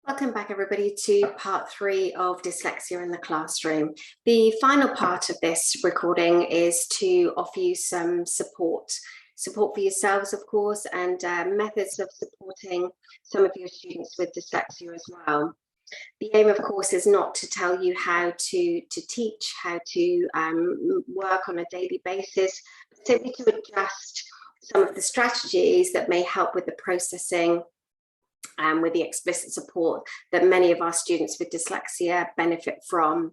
Welcome back, everybody, to part 3 of Dyslexia in the Classroom. The final part of this recording is to offer you some support for yourselves, of course, and methods of supporting some of your students with dyslexia as well. The aim, of course, is not to tell you how to teach, how to work on a daily basis, but simply to adjust some of the strategies that may help with the processing with the explicit support that many of our students with dyslexia benefit from.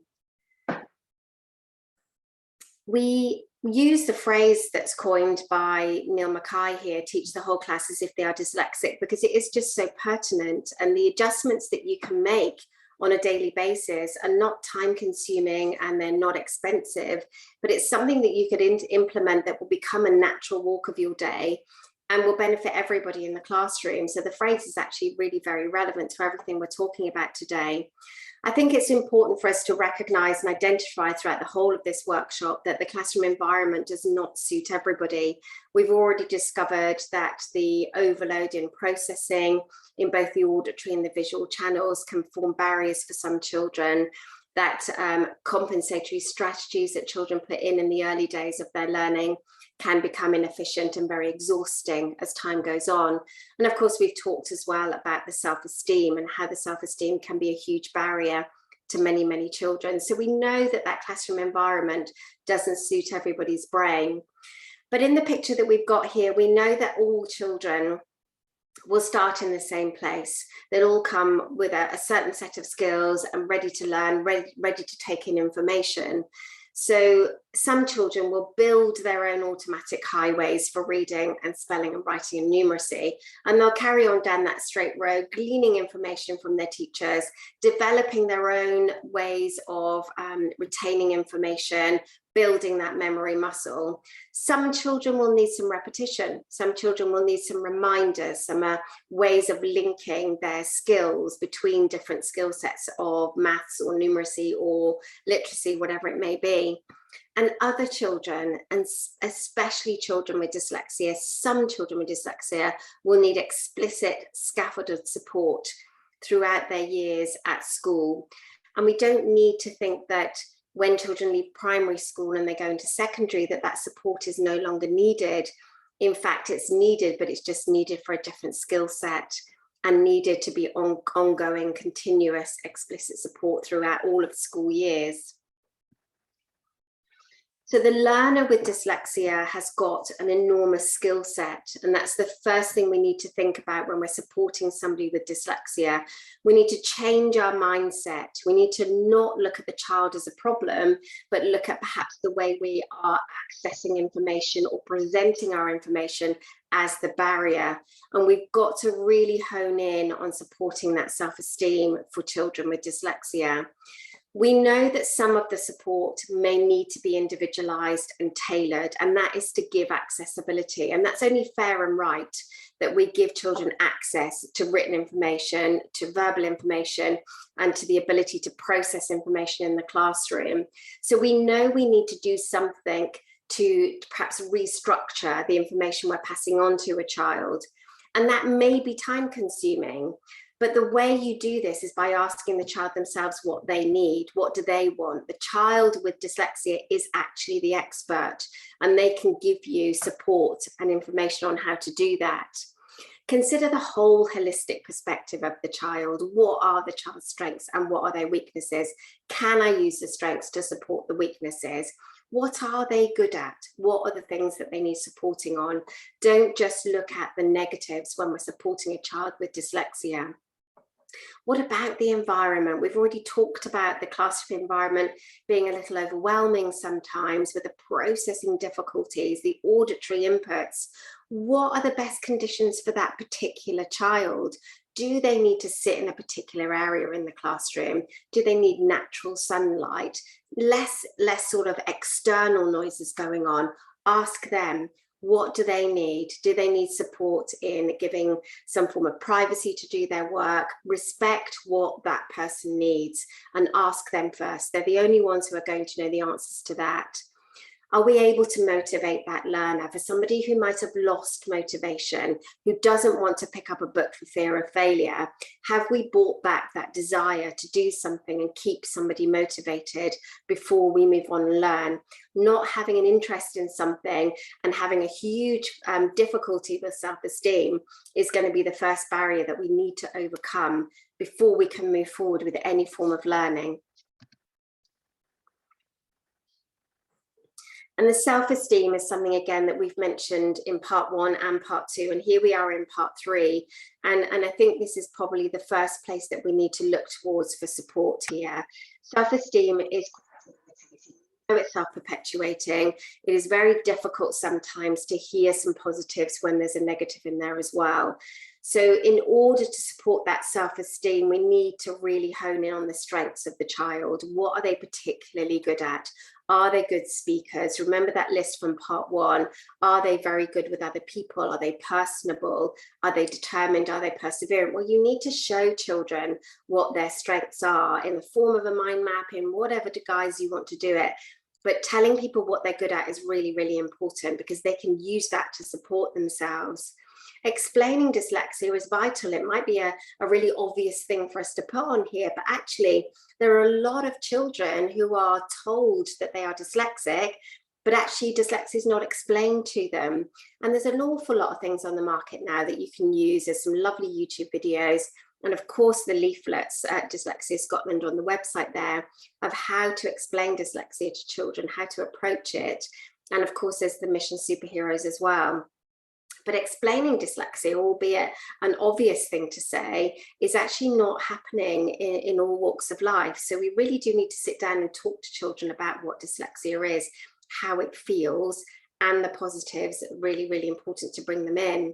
We use the phrase that's coined by Neil Mackay here, teach the whole class as if they are dyslexic, because it is just so pertinent, and the adjustments that you can make on a daily basis are not time consuming and they're not expensive, but it's something that you could implement that will become a natural walk of your day and will benefit everybody in the classroom. So the phrase is actually really very relevant to everything we're talking about today. I think it's important for us to recognise and identify throughout the whole of this workshop that the classroom environment does not suit everybody. We've already discovered that the overload in processing in both the auditory and the visual channels can form barriers for some children, that compensatory strategies that children put in the early days of their learning can become inefficient and very exhausting as time goes on. And of course, we've talked as well about the self-esteem and how the self-esteem can be a huge barrier to many, many children. So we know that that classroom environment doesn't suit everybody's brain. But in the picture that we've got here, we know that all children will start in the same place. They'll all come with a certain set of skills and ready to learn, ready to take in information. So some children will build their own automatic highways for reading and spelling and writing and numeracy, and they'll carry on down that straight road, gleaning information from their teachers, developing their own ways of retaining information, building that memory muscle. Some children will need some repetition. Some children will need some reminders, some ways of linking their skills between different skill sets of maths or numeracy or literacy, whatever it may be. And other children, and especially children with dyslexia, some children with dyslexia will need explicit scaffolded support throughout their years at school. And we don't need to think that when children leave primary school and they go into secondary, that support is no longer needed. In fact, it's needed, but it's just needed for a different skill set and needed to be ongoing, continuous, explicit support throughout all of the school years. So the learner with dyslexia has got an enormous skill set, and that's the first thing we need to think about when we're supporting somebody with dyslexia. We need to change our mindset. We need to not look at the child as a problem, but look at perhaps the way we are accessing information or presenting our information as the barrier. And we've got to really hone in on supporting that self-esteem for children with dyslexia. We know that some of the support may need to be individualized and tailored, and that is to give accessibility. And that's only fair and right that we give children access to written information, to verbal information, and to the ability to process information in the classroom. So we know we need to do something to perhaps restructure the information we're passing on to a child. And that may be time consuming. But the way you do this is by asking the child themselves what they need. What do they want? The child with dyslexia is actually the expert, and they can give you support and information on how to do that. Consider the whole holistic perspective of the child. What are the child's strengths and what are their weaknesses? Can I use the strengths to support the weaknesses? What are they good at? What are the things that they need supporting on? Don't just look at the negatives when we're supporting a child with dyslexia. What about the environment? We've already talked about the classroom environment being a little overwhelming sometimes with the processing difficulties, the auditory inputs. What are the best conditions for that particular child? Do they need to sit in a particular area in the classroom? Do they need natural sunlight? Less sort of external noises going on. Ask them. What do they need? Do they need support in giving some form of privacy to do their work? Respect what that person needs and ask them first. They're the only ones who are going to know the answers to that. Are we able to motivate that learner? For somebody who might have lost motivation, who doesn't want to pick up a book for fear of failure, have we brought back that desire to do something and keep somebody motivated before we move on and learn? Not having an interest in something and having a huge difficulty with self-esteem is going to be the first barrier that we need to overcome before we can move forward with any form of learning. And the self-esteem is something, again, that we've mentioned in part 1 and part 2, and here we are in part 3. And I think this is probably the first place that we need to look towards for support here. Self-esteem is, it's self-perpetuating. It is very difficult sometimes to hear some positives when there's a negative in there as well. So in order to support that self-esteem, we need to really hone in on the strengths of the child. What are they particularly good at? Are they good speakers? Remember that list from part 1. Are they very good with other people? Are they personable? Are they determined? Are they perseverant? Well, you need to show children what their strengths are in the form of a mind map, in whatever guise you want to do it. But telling people what they're good at is really, really important, because they can use that to support themselves. Explaining dyslexia is vital. It might be a really obvious thing for us to put on here, but actually there are a lot of children who are told that they are dyslexic, but actually dyslexia is not explained to them. And there's an awful lot of things on the market now that you can use. There's some lovely YouTube videos, and of course the leaflets at Dyslexia Scotland on the website there of how to explain dyslexia to children, how to approach it. And of course there's the Mission Superheroes as well. But explaining dyslexia, albeit an obvious thing to say, is actually not happening in all walks of life. So we really do need to sit down and talk to children about what dyslexia is, how it feels, and the positives. Really, really important to bring them in.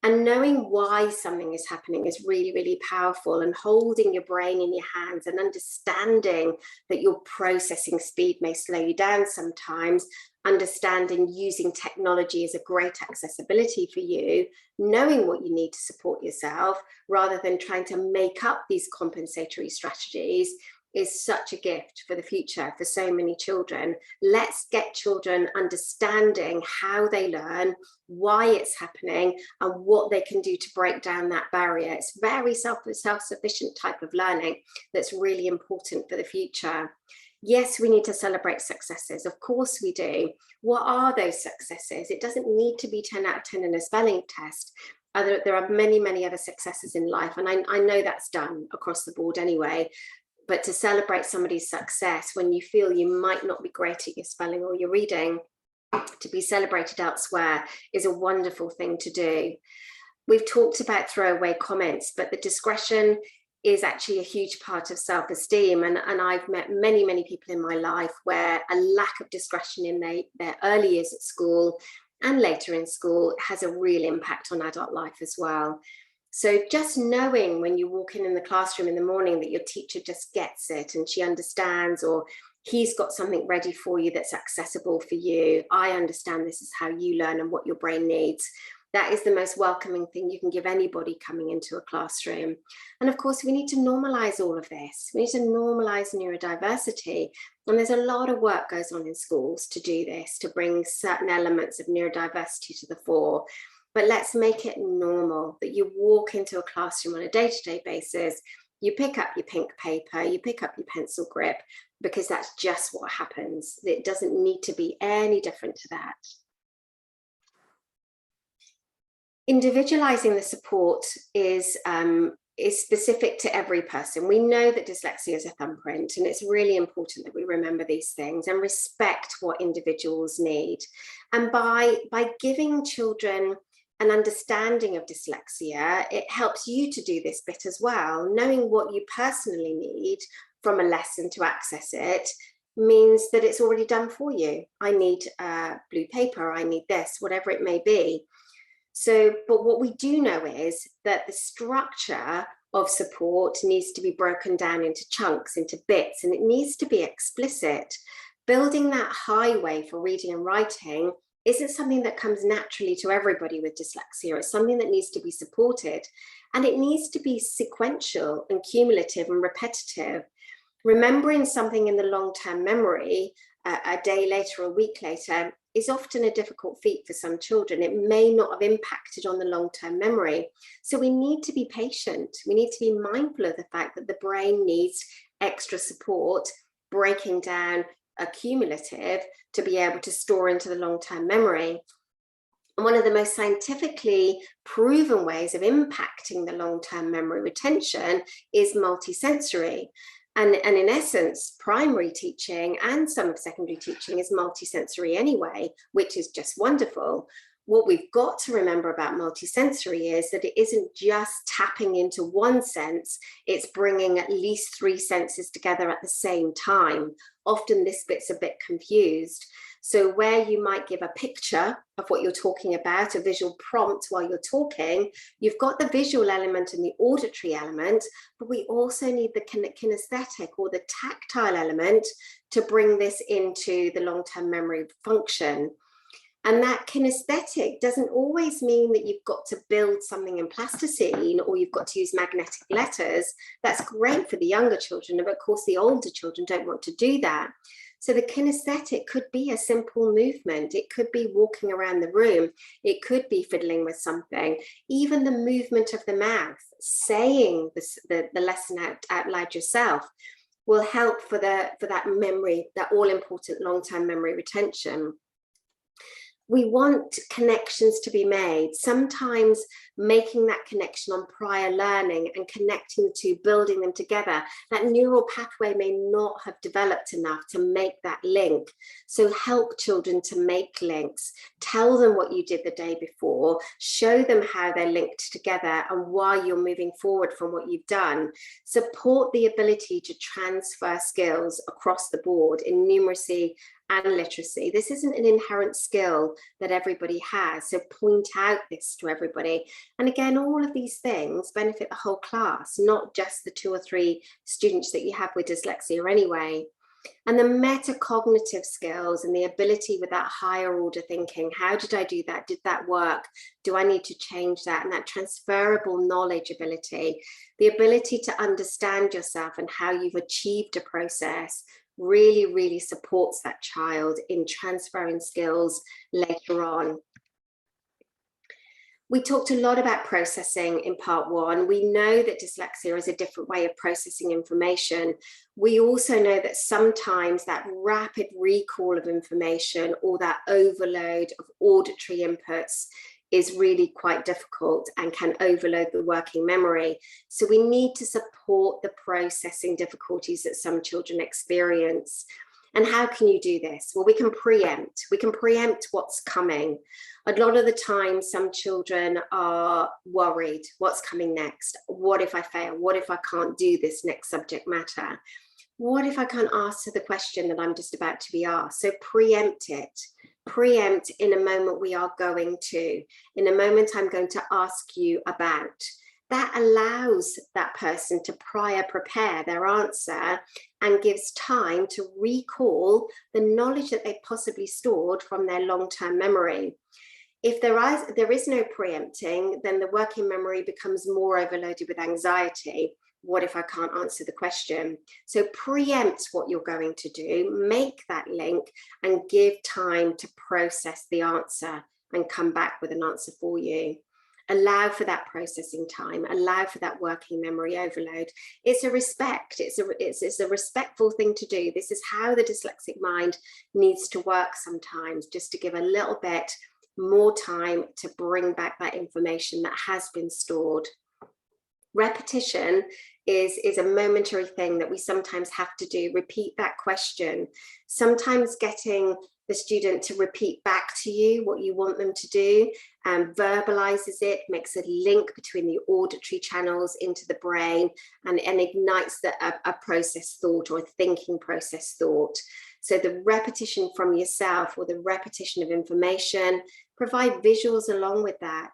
And knowing why something is happening is really, really powerful, and holding your brain in your hands and understanding that your processing speed may slow you down sometimes, understanding using technology as a great accessibility for you, knowing what you need to support yourself rather than trying to make up these compensatory strategies is such a gift for the future for so many children. Let's get children understanding how they learn, why it's happening, and what they can do to break down that barrier. It's very self-sufficient type of learning that's really important for the future. Yes, we need to celebrate successes. Of course we do. What are those successes? It doesn't need to be 10 out of 10 in a spelling test. There are many, many other successes in life, and I know that's done across the board anyway. But to celebrate somebody's success when you feel you might not be great at your spelling or your reading, to be celebrated elsewhere is a wonderful thing to do. We've talked about throwaway comments, but the discretion is actually a huge part of self-esteem. And I've met many, many people in my life where a lack of discretion in their early years at school and later in school has a real impact on adult life as well. So just knowing when you walk in the classroom in the morning that your teacher just gets it and she understands, or he's got something ready for you that's accessible for you. I understand this is how you learn and what your brain needs. That is the most welcoming thing you can give anybody coming into a classroom. And of course, we need to normalize all of this. We need to normalize neurodiversity. And there's a lot of work goes on in schools to do this, to bring certain elements of neurodiversity to the fore. But let's make it normal that you walk into a classroom on a day-to-day basis, you pick up your pink paper, you pick up your pencil grip, because that's just what happens. It doesn't need to be any different to that. Individualizing the support is specific to every person. We know that dyslexia is a thumbprint, and it's really important that we remember these things and respect what individuals need. And by giving children an understanding of dyslexia, it helps you to do this bit as well. Knowing what you personally need from a lesson to access it means that it's already done for you. I need blue paper, I need this, whatever it may be. So, but what we do know is that the structure of support needs to be broken down into chunks, into bits, and it needs to be explicit. Building that highway for reading and writing isn't something that comes naturally to everybody with dyslexia. It's something that needs to be supported, and it needs to be sequential and cumulative and repetitive. Remembering something in the long-term memory a day later or a week later is often a difficult feat for some children. It may not have impacted on the long-term memory. So we need to be patient. We need to be mindful of the fact that the brain needs extra support, breaking down accumulative to be able to store into the long-term memory. And one of the most scientifically proven ways of impacting the long-term memory retention is multisensory. And in essence, primary teaching and some of secondary teaching is multisensory anyway, which is just wonderful. What we've got to remember about multisensory is that it isn't just tapping into one sense, it's bringing at least 3 senses together at the same time. Often this bit's a bit confused. So where you might give a picture of what you're talking about, a visual prompt while you're talking, you've got the visual element and the auditory element, but we also need the kinesthetic or the tactile element to bring this into the long-term memory function. And that kinesthetic doesn't always mean that you've got to build something in plasticine or you've got to use magnetic letters. That's great for the younger children, but of course the older children don't want to do that. So the kinesthetic could be a simple movement. It could be walking around the room. It could be fiddling with something. Even the movement of the mouth, saying the lesson out loud yourself will help for that memory, that all-important long-term memory retention. We want connections to be made, sometimes making that connection on prior learning and connecting the two, building them together. That neural pathway may not have developed enough to make that link. So help children to make links, tell them what you did the day before, show them how they're linked together and why you're moving forward from what you've done. Support the ability to transfer skills across the board in numeracy and literacy. This isn't an inherent skill that everybody has, so point out this to everybody. And again, all of these things benefit the whole class, not just the 2 or 3 students that you have with dyslexia anyway. And the metacognitive skills and the ability with that higher order thinking, how did I do that? Did that work? Do I need to change that? And that transferable knowledge ability, the ability to understand yourself and how you've achieved a process, really, really supports that child in transferring skills later on. We talked a lot about processing in part 1. We know that dyslexia is a different way of processing information. We also know that sometimes that rapid recall of information or that overload of auditory inputs is really quite difficult and can overload the working memory. So we need to support the processing difficulties that some children experience. And how can you do this? Well, we can preempt what's coming. A lot of the time, some children are worried, what's coming next? What if I fail? What if I can't do this next subject matter? What if I can't answer the question that I'm just about to be asked? So preempt it. Preempt in a moment we are going to, in a moment I'm going to ask you about. That allows that person to prior prepare their answer and gives time to recall the knowledge that they possibly stored from their long-term memory. If there is no preempting, then the working memory becomes more overloaded with anxiety. What if I can't answer the question? So preempt what you're going to do, make that link and give time to process the answer and come back with an answer for you. Allow for that processing time, allow for that working memory overload. It's a respectful thing to do. This is how the dyslexic mind needs to work sometimes, just to give a little bit more time to bring back that information that has been stored. Repetition is a momentary thing that we sometimes have to do. Repeat that question. Sometimes getting the student to repeat back to you what you want them to do, verbalizes it, makes a link between the auditory channels into the brain and ignites a process thought or a thinking process thought. So the repetition from yourself or the repetition of information, provide visuals along with that.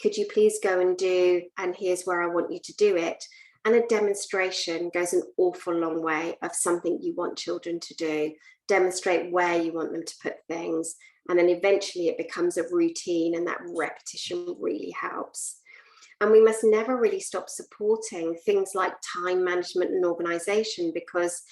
Could you please go and do, and here's where I want you to do it. And a demonstration goes an awful long way of something you want children to do. Demonstrate where you want them to put things. And then eventually it becomes a routine, and that repetition really helps. And we must never really stop supporting things like time management and organization, because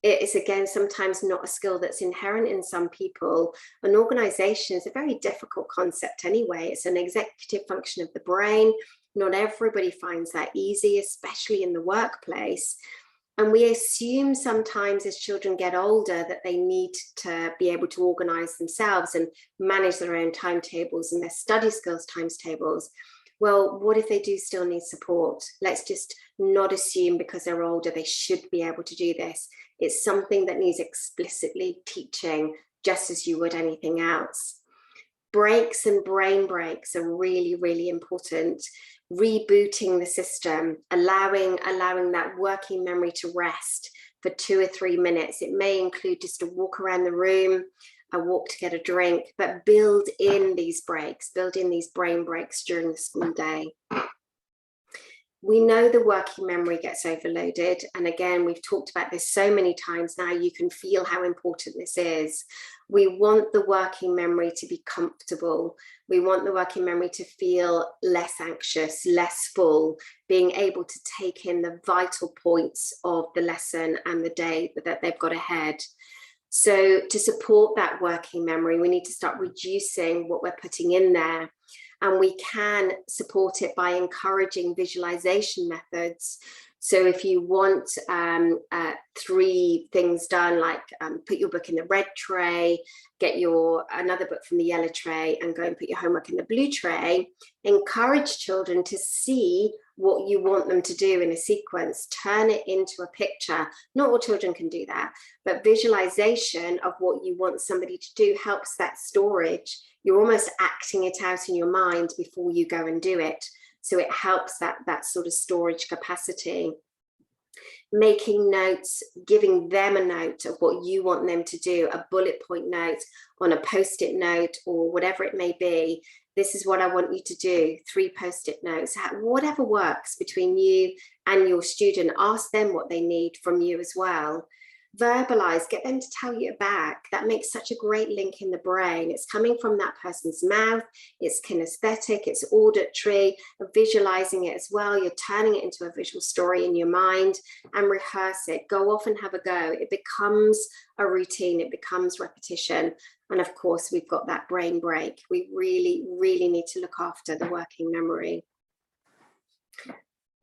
it is, again, sometimes not a skill that's inherent in some people. An organization is a very difficult concept anyway. It's an executive function of the brain. Not everybody finds that easy, especially in the workplace. And we assume sometimes as children get older that they need to be able to organize themselves and manage their own timetables and their study skills timetables. Well, what if they do still need support? Let's just not assume because they're older they should be able to do this. It's something that needs explicitly teaching, just as you would anything else. Breaks and brain breaks are really, really important. Rebooting the system, allowing that working memory to rest for 2 or 3 minutes. It may include just a walk around the room, a walk to get a drink, but build in these breaks, build in these brain breaks during the school day. We know the working memory gets overloaded. And again, we've talked about this so many times now, you can feel how important this is. We want the working memory to be comfortable. We want the working memory to feel less anxious, less full, being able to take in the vital points of the lesson and the day that they've got ahead. So to support that working memory, we need to start reducing what we're putting in there. And we can support it by encouraging visualization methods. So if you want 3 things done, like put your book in the red tray, get another book from the yellow tray, and go and put your homework in the blue tray, encourage children to see what you want them to do in a sequence, turn it into a picture. Not all children can do that, but visualization of what you want somebody to do helps that storage. You're almost acting it out in your mind before you go and do it. So it helps that sort of storage capacity. Making notes, giving them a note of what you want them to do, a bullet point note on a post-it note or whatever it may be. This is what I want you to do, 3 post-it notes, whatever works between you and your student. Ask them what they need from you as well. Verbalize, get them to tell you back. That makes such a great link in the brain. It's coming from that person's mouth, it's kinesthetic, it's auditory, visualizing it as well. You're turning it into a visual story in your mind, and rehearse it. Go off and have a go. It becomes a routine, it becomes repetition. And of course, we've got that brain break. We really, really need to look after the working memory.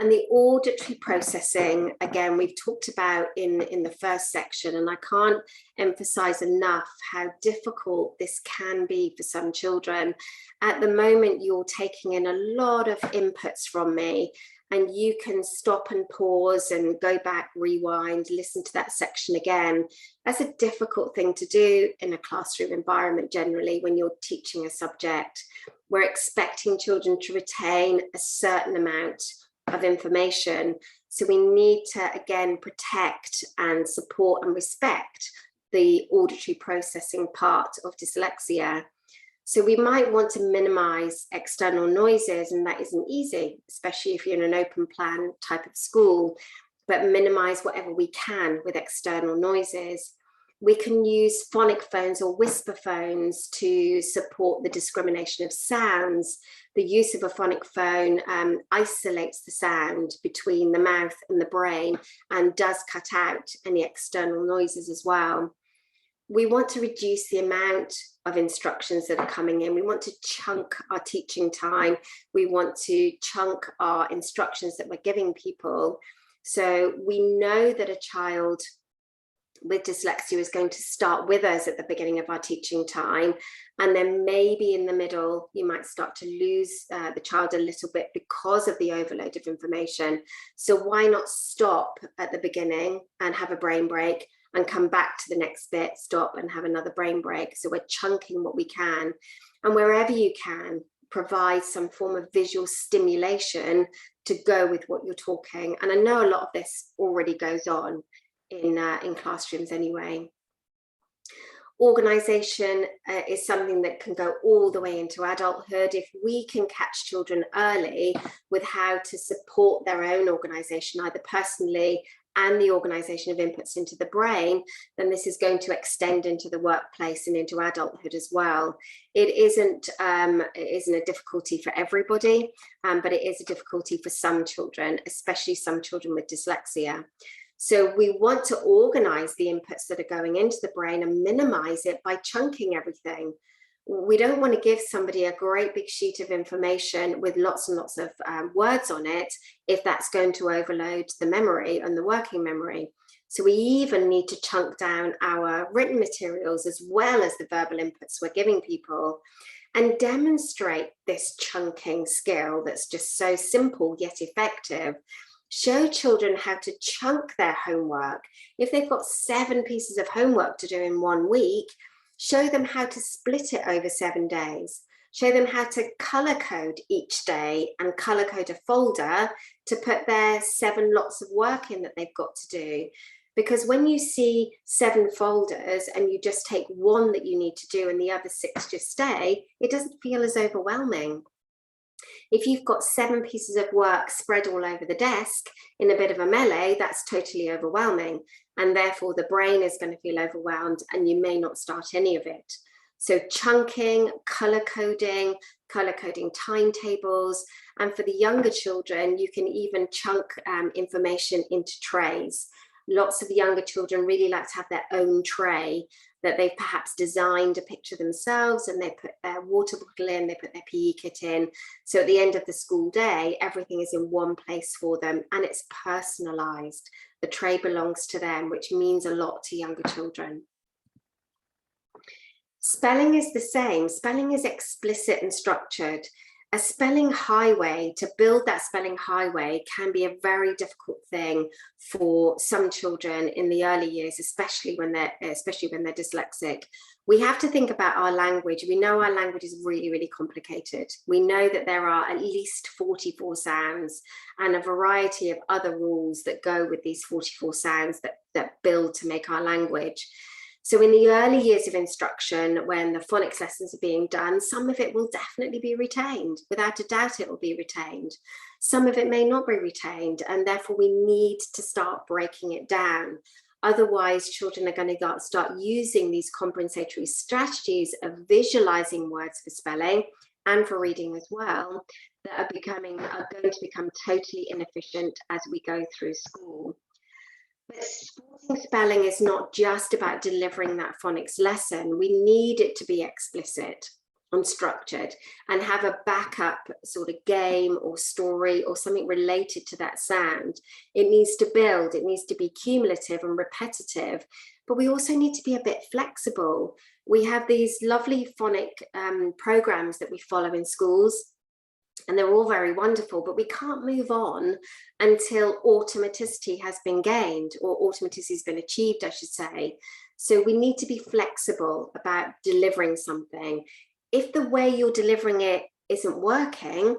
And the auditory processing, again, we've talked about in the first section, and I can't emphasize enough how difficult this can be for some children. At the moment, you're taking in a lot of inputs from me, and you can stop and pause and go back, rewind, listen to that section again. That's a difficult thing to do in a classroom environment generally when you're teaching a subject. We're expecting children to retain a certain amount of information. So we need to, again, protect and support and respect the auditory processing part of dyslexia. So we might want to minimize external noises, and that isn't easy, especially if you're in an open plan type of school, but minimize whatever we can with external noises. We can use phonic phones or whisper phones to support the discrimination of sounds. The use of a phonic phone isolates the sound between the mouth and the brain and does cut out any external noises as well. We want to reduce the amount of instructions that are coming in. We want to chunk our teaching time. We want to chunk our instructions that we're giving people. So we know that a child with dyslexia is going to start with us at the beginning of our teaching time, and then maybe in the middle you might start to lose the child a little bit because of the overload of information. So why not stop at the beginning and have a brain break, and come back to the next bit, stop and have another brain break? So we're chunking what we can, and wherever you can, provide some form of visual stimulation to go with what you're talking. And I know a lot of this already goes on in classrooms anyway. Organization is something that can go all the way into adulthood. If we can catch children early with how to support their own organization, either personally and the organization of inputs into the brain, then this is going to extend into the workplace and into adulthood as well. It isn't a difficulty for everybody, but it is a difficulty for some children, especially some children with dyslexia. So we want to organize the inputs that are going into the brain and minimize it by chunking everything. We don't want to give somebody a great big sheet of information with lots and lots of words on it if that's going to overload the memory and the working memory. So we even need to chunk down our written materials as well as the verbal inputs we're giving people, and demonstrate this chunking skill that's just so simple yet effective. Show children how to chunk their homework. If they've got 7 pieces of homework to do in 1 week, show them how to split it over 7 days. Show them how to color code each day and color code a folder to put their 7 lots of work in that they've got to do. Because when you see 7 folders and you just take 1 that you need to do and the other 6 just stay, it doesn't feel as overwhelming. If you've got 7 pieces of work spread all over the desk in a bit of a melee, that's totally overwhelming. And therefore the brain is going to feel overwhelmed and you may not start any of it. So chunking, color coding timetables. And for the younger children, you can even chunk information into trays. Lots of younger children really like to have their own tray that they've perhaps designed a picture themselves, and they put their water bottle in, they put their PE kit in. So at the end of the school day, everything is in one place for them and it's personalized. The tray belongs to them, which means a lot to younger children. Spelling is the same. Spelling is explicit and structured. A spelling highway, to build that spelling highway, can be a very difficult thing for some children in the early years, especially when they're dyslexic. We have to think about our language. We know our language is really, really complicated. We know that there are at least 44 sounds and a variety of other rules that go with these 44 sounds that build to make our language. So in the early years of instruction, when the phonics lessons are being done, some of it will definitely be retained. Without a doubt, it will be retained. Some of it may not be retained, and therefore we need to start breaking it down. Otherwise, children are going to start using these compensatory strategies of visualizing words for spelling and for reading as well, that are going to become totally inefficient as we go through school. But supporting spelling is not just about delivering that phonics lesson. We need it to be explicit and structured and have a backup sort of game or story or something related to that sound. It needs to build, it needs to be cumulative and repetitive, but we also need to be a bit flexible. We have these lovely phonic programs that we follow in schools, and they're all very wonderful, but we can't move on until automaticity has been gained, or automaticity has been achieved, I should say. So we need to be flexible about delivering something. If the way you're delivering it isn't working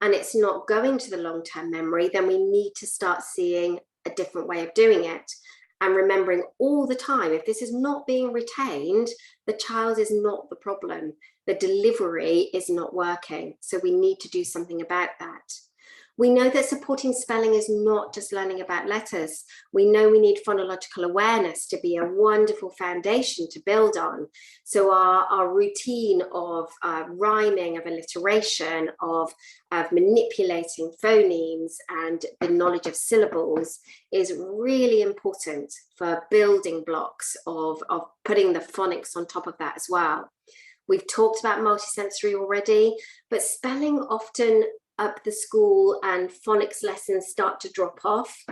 and it's not going to the long-term memory, then we need to start seeing a different way of doing it. And remembering all the time, if this is not being retained, the child is not the problem. The delivery is not working. So we need to do something about that. We know that supporting spelling is not just learning about letters. We know we need phonological awareness to be a wonderful foundation to build on. So our routine of rhyming, of alliteration, of manipulating phonemes and the knowledge of syllables is really important for building blocks of putting the phonics on top of that as well. We've talked about multisensory already, but spelling often up the school and phonics lessons start to drop off,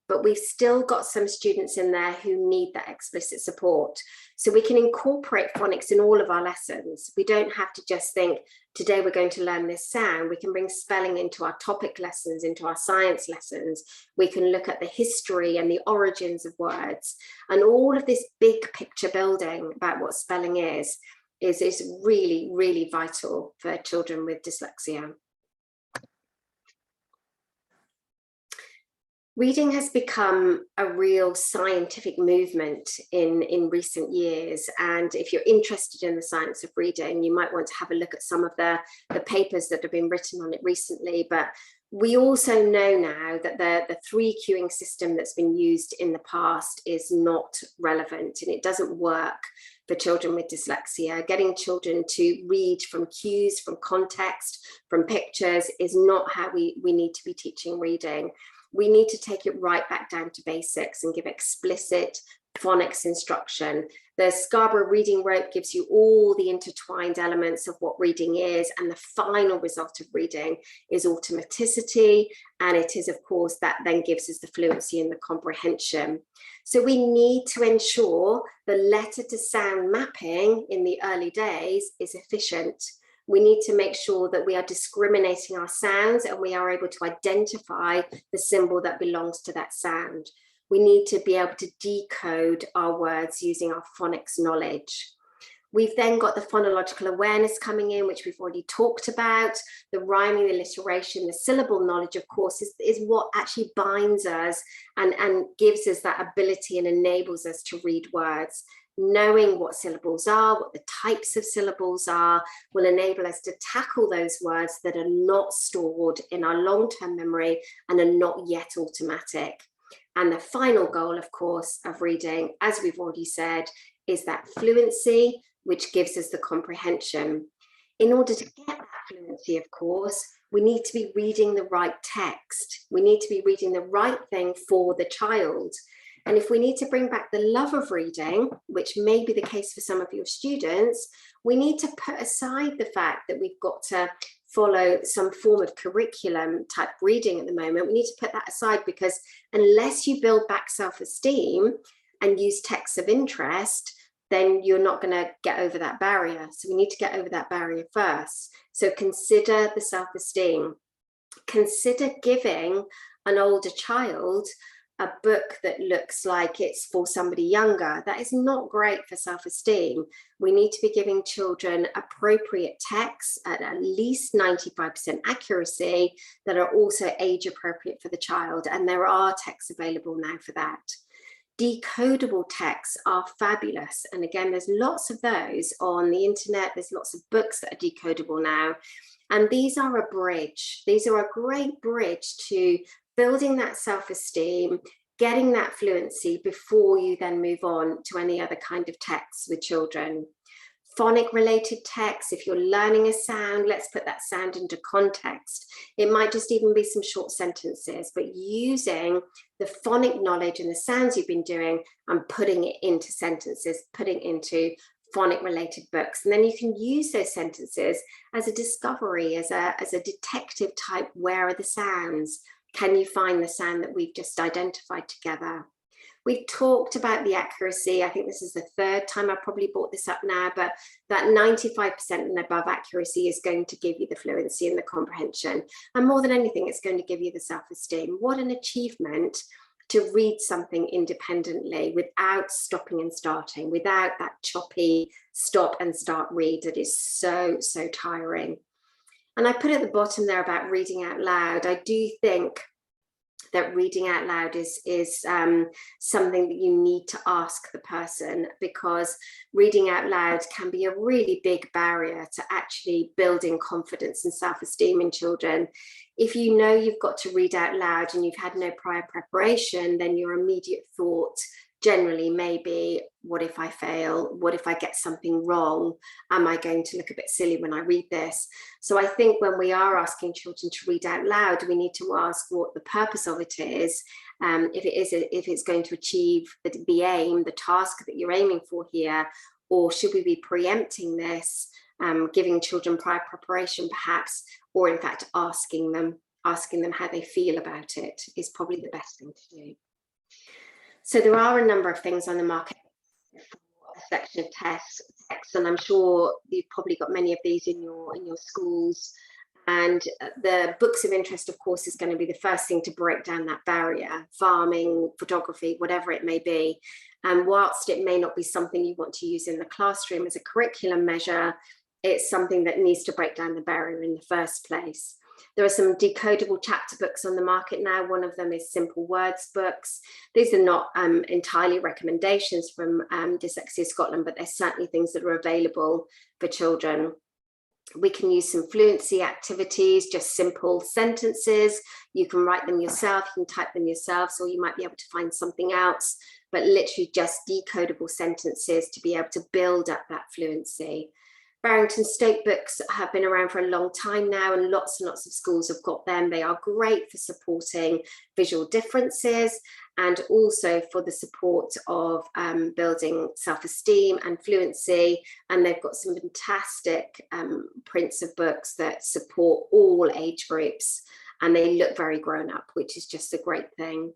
but we've still got some students in there who need that explicit support. So we can incorporate phonics in all of our lessons. We don't have to just think, today we're going to learn this sound. We can bring spelling into our topic lessons, into our science lessons. We can look at the history and the origins of words, and all of this big picture building about what spelling is really, really vital for children with dyslexia. Reading has become a real scientific movement in recent years, and if you're interested in the science of reading, you might want to have a look at some of the papers that have been written on it recently. But we also know now that the 3 cueing system that's been used in the past is not relevant, and it doesn't work for children with dyslexia. Getting children to read from cues, from context, from pictures is not how we need to be teaching reading. we need to take it right back down to basics and give explicit phonics instruction. The Scarborough reading rope gives you all the intertwined elements of what reading is, and the final result of reading is automaticity, and it is, of course, that then gives us the fluency and the comprehension. So we need to ensure the letter to sound mapping in the early days is efficient. We need to make sure that we are discriminating our sounds and we are able to identify the symbol that belongs to that sound. We need to be able to decode our words using our phonics knowledge. We've then got the phonological awareness coming in, which we've already talked about. The rhyming, the alliteration, the syllable knowledge, of course, is what actually binds us and gives us that ability and enables us to read words. Knowing what syllables are, what the types of syllables are, will enable us to tackle those words that are not stored in our long-term memory and are not yet automatic. And the final goal, of course, of reading, as we've already said, is that fluency, which gives us the comprehension. In order to get that fluency, of course, we need to be reading the right text. We need to be reading the right thing for the child. And if we need to bring back the love of reading, which may be the case for some of your students, we need to put aside the fact that we've got to follow some form of curriculum type reading at the moment. We need to put that aside, because unless you build back self-esteem and use texts of interest, then you're not going to get over that barrier. So we need to get over that barrier first. So consider the self-esteem. Consider giving an older child a book that looks like it's for somebody younger. That is not great for self-esteem. We need to be giving children appropriate texts at least 95% accuracy that are also age appropriate for the child. And there are texts available now for that. Decodable texts are fabulous. And again, there's lots of those on the internet. There's lots of books that are decodable now. And these are a bridge. These are a great bridge to building that self-esteem, getting that fluency before you then move on to any other kind of texts with children. Phonic related texts, if you're learning a sound, let's put that sound into context. It might just even be some short sentences, but using the phonic knowledge and the sounds you've been doing and putting it into sentences, putting into phonic related books. And then you can use those sentences as a discovery, as a detective type. Where are the sounds? Can you find the sound that we've just identified together? We've talked about the accuracy. I think this is the third time I probably brought this up now, but that 95% and above accuracy is going to give you the fluency and the comprehension. And more than anything, it's going to give you the self-esteem. What an achievement to read something independently without stopping and starting, without that choppy stop and start read that is so, so tiring. And I put at the bottom there about reading out loud. I do think that reading out loud is something that you need to ask the person, because reading out loud can be a really big barrier to actually building confidence and self-esteem in children. If you know you've got to read out loud and you've had no prior preparation, then your immediate thought generally maybe, what if I fail? What if I get something wrong? Am I going to look a bit silly when I read this? So I think when we are asking children to read out loud, we need to ask what the purpose of it is. If it's going to achieve the aim, the task that you're aiming for here, or should we be preempting this, giving children prior preparation perhaps, or in fact asking them how they feel about it is probably the best thing to do. So there are a number of things on the market for a selection of texts, and I'm sure you've probably got many of these in your schools. And the books of interest, of course, is going to be the first thing to break down that barrier. Farming, photography, whatever it may be. And whilst it may not be something you want to use in the classroom as a curriculum measure, it's something that needs to break down the barrier in the first place. There are some decodable chapter books on the market now. One of them is Simple Words books. These are not entirely recommendations from Dyslexia Scotland, but they're certainly things that are available for children. We can use some fluency activities, just simple sentences. You can write them yourself, you can type them yourself, or you might be able to find something else, but literally just decodable sentences to be able to build up that fluency. Barrington Stoke books have been around for a long time now, and lots of schools have got them. They are great for supporting visual differences and also for the support of building self-esteem and fluency. And they've got some fantastic prints of books that support all age groups, and they look very grown up, which is just a great thing.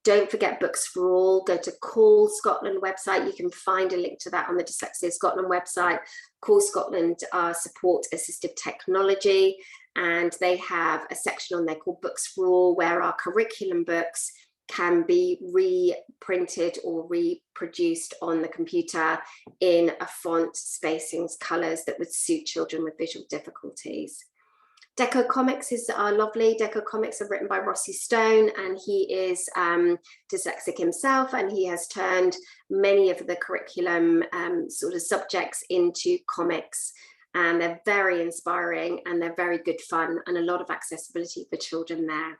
Don't forget Books for All. Go to Call Scotland website. You can find a link to that on the Dyslexia Scotland website. Call Scotland support assistive technology, and they have a section on there called Books for All, where our curriculum books can be reprinted or reproduced on the computer in a font, spacings, colours that would suit children with visual difficulties. Deco Comics are lovely. Deco Comics are written by Rossi Stone, and he is dyslexic himself, and he has turned many of the curriculum sort of subjects into comics, and they're very inspiring and they're very good fun, and a lot of accessibility for children there.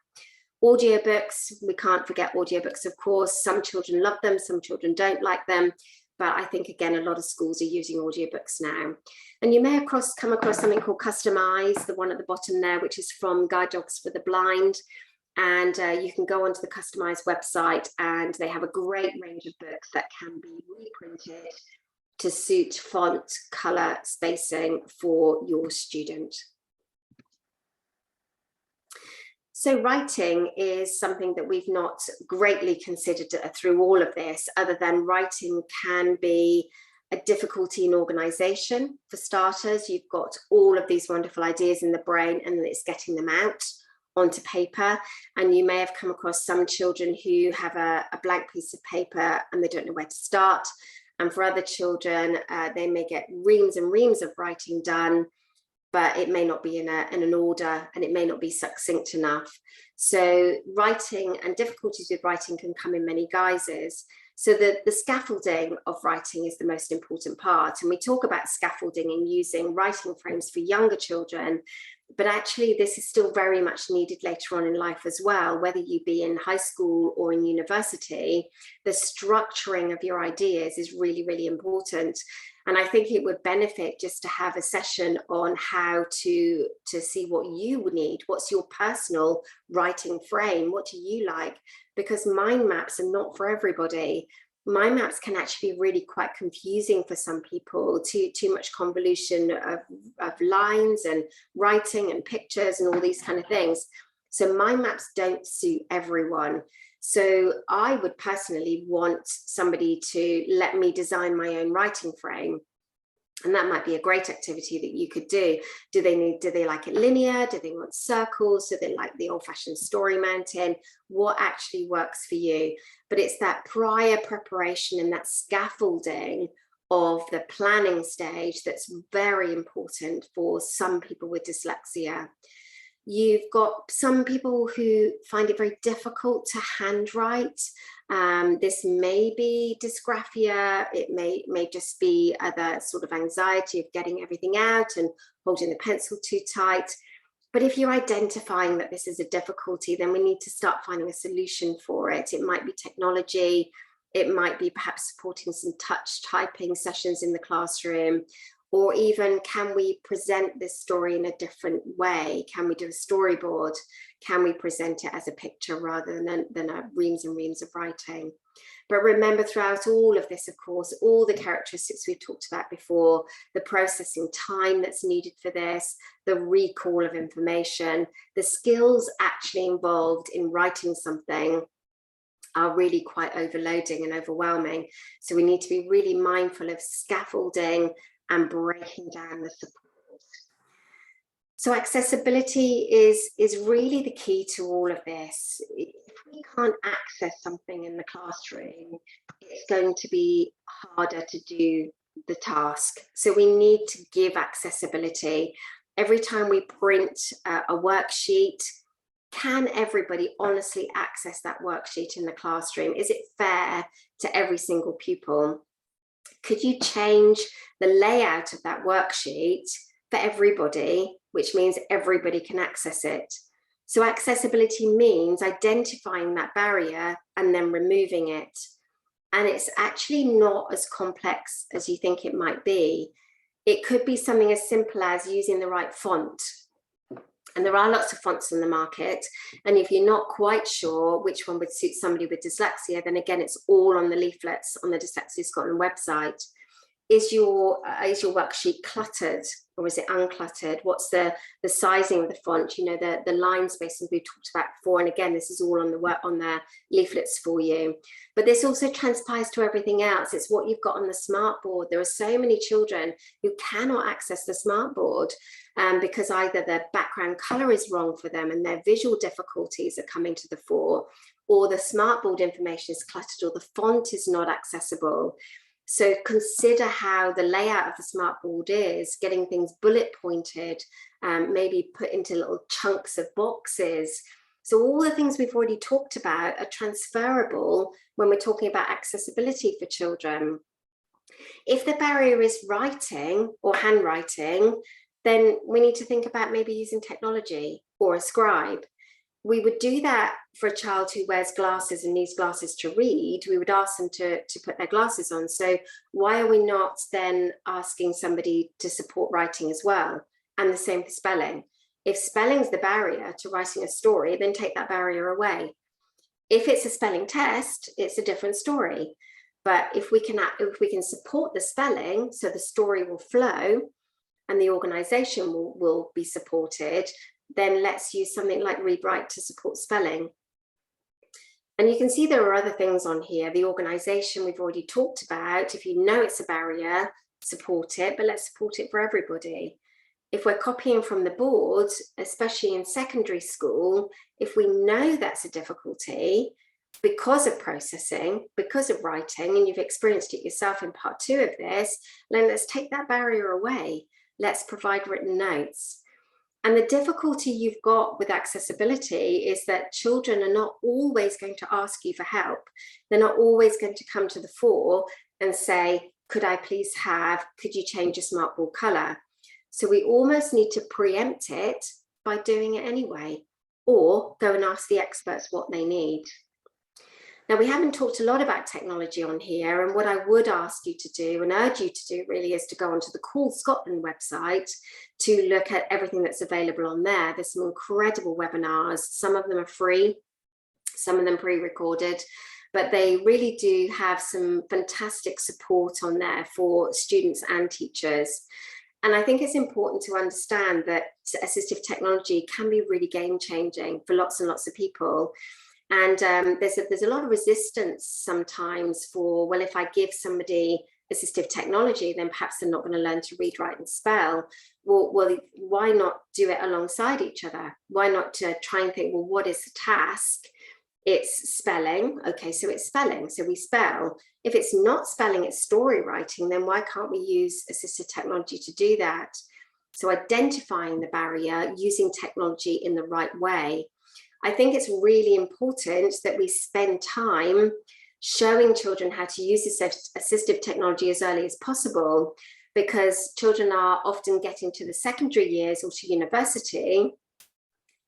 Audiobooks, we can't forget audiobooks, of course. Some children love them, some children don't like them. But I think, again, a lot of schools are using audiobooks now. And you may have come across something called Customize, the one at the bottom there, which is from Guide Dogs for the Blind. And you can go onto the Customize website, and they have a great range of books that can be reprinted to suit font, color, spacing for your student. So writing is something that we've not greatly considered through all of this, other than writing can be a difficulty in organisation. For starters, you've got all of these wonderful ideas in the brain, and it's getting them out onto paper. And you may have come across some children who have a blank piece of paper and they don't know where to start. And for other children, they may get reams and reams of writing done, but it may not be in an order, and it may not be succinct enough. So writing and difficulties with writing can come in many guises. So the scaffolding of writing is the most important part. And we talk about scaffolding and using writing frames for younger children, but actually this is still very much needed later on in life as well. Whether you be in high school or in university, the structuring of your ideas is really, really important. And I think it would benefit just to have a session on how to see what you would need. What's your personal writing frame? What do you like? Because mind maps are not for everybody. Mind maps can actually be really quite confusing for some people. Too much convolution of lines and writing and pictures and all these kind of things. So mind maps don't suit everyone. So I would personally want somebody to let me design my own writing frame. And that might be a great activity that you could do. Do they like it linear? Do they want circles? Do they like the old-fashioned story mountain? What actually works for you? But it's that prior preparation and that scaffolding of the planning stage that's very important for some people with dyslexia. You've got some people who find it very difficult to handwrite. This may be dysgraphia. It may just be the sort of anxiety of getting everything out and holding the pencil too tight. But if you're identifying that this is a difficulty, then we need to start finding a solution for it. It might be technology. It might be perhaps supporting some touch typing sessions in the classroom. Or even, can we present this story in a different way? Can we do a storyboard? Can we present it as a picture rather than a reams and reams of writing? But remember, throughout all of this, of course, all the characteristics we've talked about before, the processing time that's needed for this, the recall of information, the skills actually involved in writing something are really quite overloading and overwhelming. So we need to be really mindful of scaffolding and breaking down the support. So accessibility is really the key to all of this. If we can't access something in the classroom, it's going to be harder to do the task. So we need to give accessibility. Every time we print a worksheet, can everybody honestly access that worksheet in the classroom? Is it fair to every single pupil? Could you change the layout of that worksheet for everybody, which means everybody can access it? So accessibility means identifying that barrier and then removing it. And it's actually not as complex as you think it might be. It could be something as simple as using the right font. And there are lots of fonts on the market. And if you're not quite sure which one would suit somebody with dyslexia, then again, it's all on the leaflets on the Dyslexia Scotland website. Is your worksheet cluttered or is it uncluttered? What's the sizing of the font? You know, the line spacing we talked about before. And again, this is all on the leaflets for you. But this also transpires to everything else. It's what you've got on the smart board. There are so many children who cannot access the smart board because either the background color is wrong for them and their visual difficulties are coming to the fore, or the smart board information is cluttered, or the font is not accessible. So consider how the layout of the smart board is, getting things bullet pointed, maybe put into little chunks of boxes. So all the things we've already talked about are transferable when we're talking about accessibility for children. If the barrier is writing or handwriting, then we need to think about maybe using technology or a scribe. We would do that for a child who wears glasses and needs glasses to read. We would ask them to put their glasses on. So why are we not then asking somebody to support writing as well? And the same for spelling. If spelling's the barrier to writing a story, then take that barrier away. If it's a spelling test, it's a different story. But if we can support the spelling, so the story will flow and the organization will be supported, then let's use something like Read Write to support spelling. And you can see there are other things on here. The organization we've already talked about. If you know it's a barrier, support it, but let's support it for everybody. If we're copying from the board, especially in secondary school, if we know that's a difficulty because of processing, because of writing, and you've experienced it yourself in part 2 of this, then let's take that barrier away. Let's provide written notes. And the difficulty you've got with accessibility is that children are not always going to ask you for help. They're not always going to come to the fore and say, could you change your smart board color? So we almost need to preempt it by doing it anyway, or go and ask the experts what they need. Now, we haven't talked a lot about technology on here, and what I would ask you to do and urge you to do really is to go onto the Call Scotland website to look at everything that's available on there. There's some incredible webinars. Some of them are free, some of them pre-recorded, but they really do have some fantastic support on there for students and teachers. And I think it's important to understand that assistive technology can be really game-changing for lots and lots of people. And there's a lot of resistance sometimes for, well, if I give somebody assistive technology, then perhaps they're not going to learn to read, write and spell. Well, why not do it alongside each other? Why not try and think, well, what is the task? It's spelling. Okay, so it's spelling. So we spell. If it's not spelling, it's story writing, then why can't we use assistive technology to do that? So identifying the barrier, using technology in the right way. I think it's really important that we spend time showing children how to use assistive technology as early as possible, because children are often getting to the secondary years or to university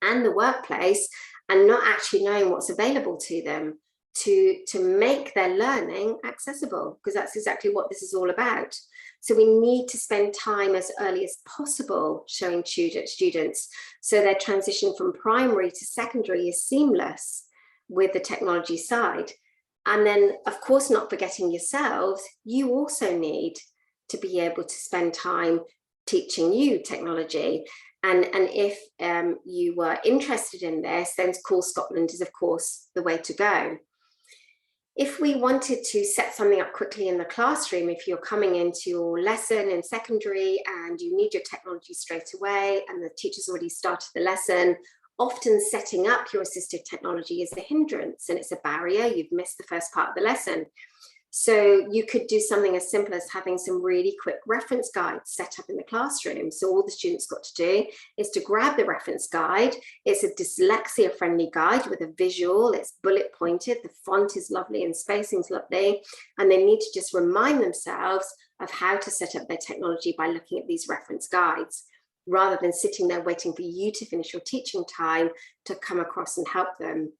and the workplace and not actually knowing what's available to them to make their learning accessible, because that's exactly what this is all about. So we need to spend time as early as possible showing students so their transition from primary to secondary is seamless with the technology side. And then, of course, not forgetting yourselves, you also need to be able to spend time teaching you technology. And if you were interested in this, then Call Scotland is, of course, the way to go. If we wanted to set something up quickly in the classroom, if you're coming into your lesson in secondary and you need your technology straight away and the teacher's already started the lesson, often setting up your assistive technology is a hindrance and it's a barrier. You've missed the first part of the lesson. So you could do something as simple as having some really quick reference guides set up in the classroom. So all the students got to do is to grab the reference guide. It's a dyslexia friendly guide with a visual, it's bullet pointed, the font is lovely and spacing's lovely. And they need to just remind themselves of how to set up their technology by looking at these reference guides, rather than sitting there waiting for you to finish your teaching time to come across and help them.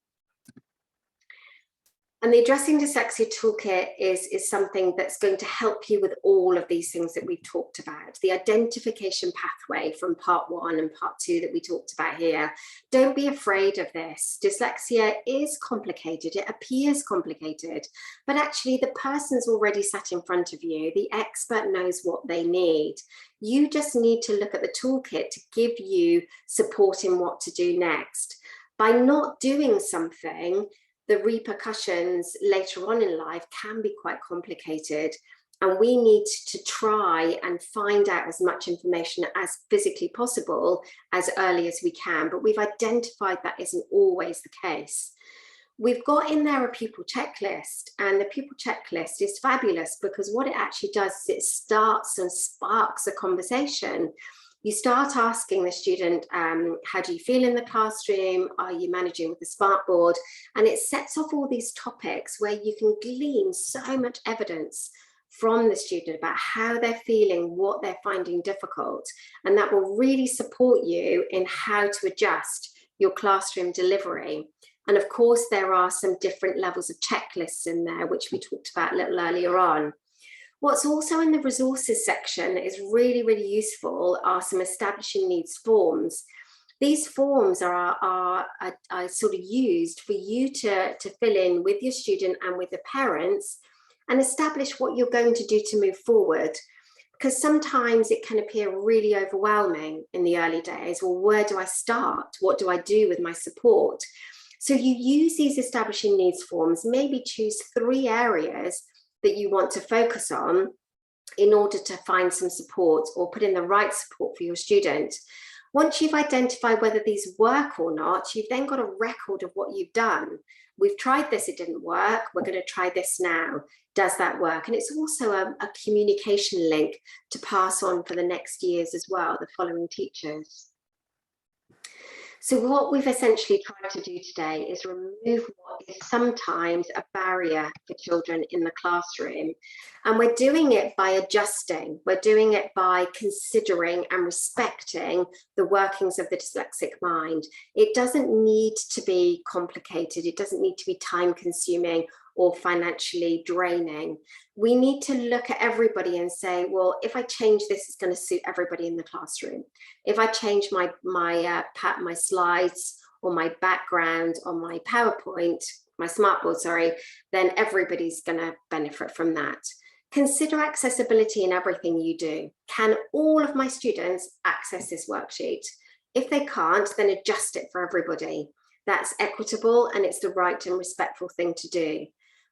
And the Addressing Dyslexia Toolkit is something that's going to help you with all of these things that we've talked about. The identification pathway from part 1 and part 2 that we talked about here. Don't be afraid of this. Dyslexia is complicated. It appears complicated, but actually the person's already sat in front of you. The expert knows what they need. You just need to look at the toolkit to give you support in what to do next. By not doing something, the repercussions later on in life can be quite complicated, and we need to try and find out as much information as physically possible as early as we can, but we've identified that isn't always the case. We've got in there a pupil checklist, and the pupil checklist is fabulous because what it actually does is it starts and sparks a conversation. You start asking the student, how do you feel in the classroom? Are you managing with the smartboard? And it sets off all these topics where you can glean so much evidence from the student about how they're feeling, what they're finding difficult. And that will really support you in how to adjust your classroom delivery. And of course, there are some different levels of checklists in there, which we talked about a little earlier on. What's also in the resources section that is really, really useful are some establishing needs forms. These forms are sort of used for you to fill in with your student and with the parents and establish what you're going to do to move forward. Because sometimes it can appear really overwhelming in the early days. Well, where do I start? What do I do with my support? So you use these establishing needs forms, maybe choose 3 areas that you want to focus on in order to find some support or put in the right support for your student. Once you've identified whether these work or not, you've then got a record of what you've done. We've tried this, it didn't work, we're going to try this now. Does that work? And it's also a communication link to pass on for the next years as well, the following teachers. So what we've essentially tried to do today is remove what is sometimes a barrier for children in the classroom. And we're doing it by adjusting. We're doing it by considering and respecting the workings of the dyslexic mind. It doesn't need to be complicated. It doesn't need to be time consuming or financially draining. We need to look at everybody and say, well, if I change this, it's going to suit everybody in the classroom. If I change my slides or my background on my PowerPoint, my smartboard, sorry, then everybody's going to benefit from that. Consider accessibility in everything you do. Can all of my students access this worksheet? If they can't, then adjust it for everybody. That's equitable and it's the right and respectful thing to do.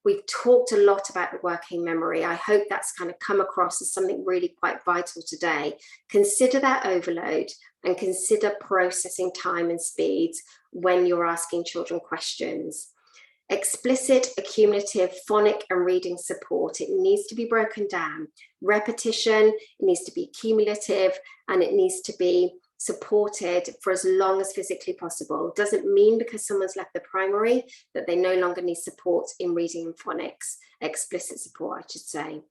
We've talked a lot about the working memory. I hope that's kind of come across as something really quite vital today. Consider that overload and consider processing time and speeds when you're asking children questions. Explicit, accumulative, phonic and reading support. It needs to be broken down. Repetition, it needs to be cumulative, and it needs to be supported for as long as physically possible. Doesn't mean because someone's left the primary that they no longer need support in reading and phonics, explicit support, I should say.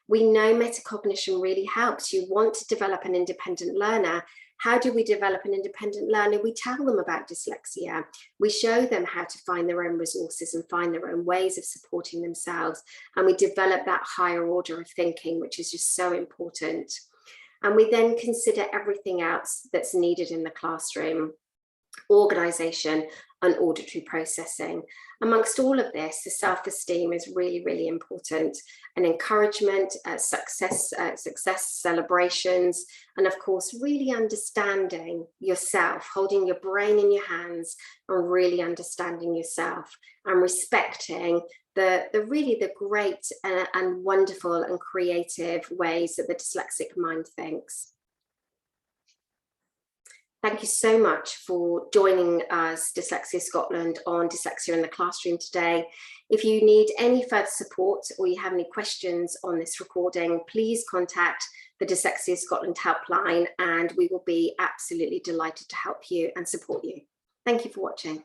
We know metacognition really helps. You want to develop an independent learner. How do we develop an independent learner? We tell them about dyslexia. We show them how to find their own resources and find their own ways of supporting themselves. And we develop that higher order of thinking, which is just so important. And we then consider everything else that's needed in the classroom, organisation and auditory processing. Amongst all of this, the self-esteem is really, really important, and encouragement, success celebrations, and of course, really understanding yourself, holding your brain in your hands and really understanding yourself and respecting the really great and wonderful and creative ways that the dyslexic mind thinks. Thank you so much for joining us, Dyslexia Scotland, on Dyslexia in the Classroom today. If you need any further support or you have any questions on this recording, please contact the Dyslexia Scotland helpline and we will be absolutely delighted to help you and support you. Thank you for watching.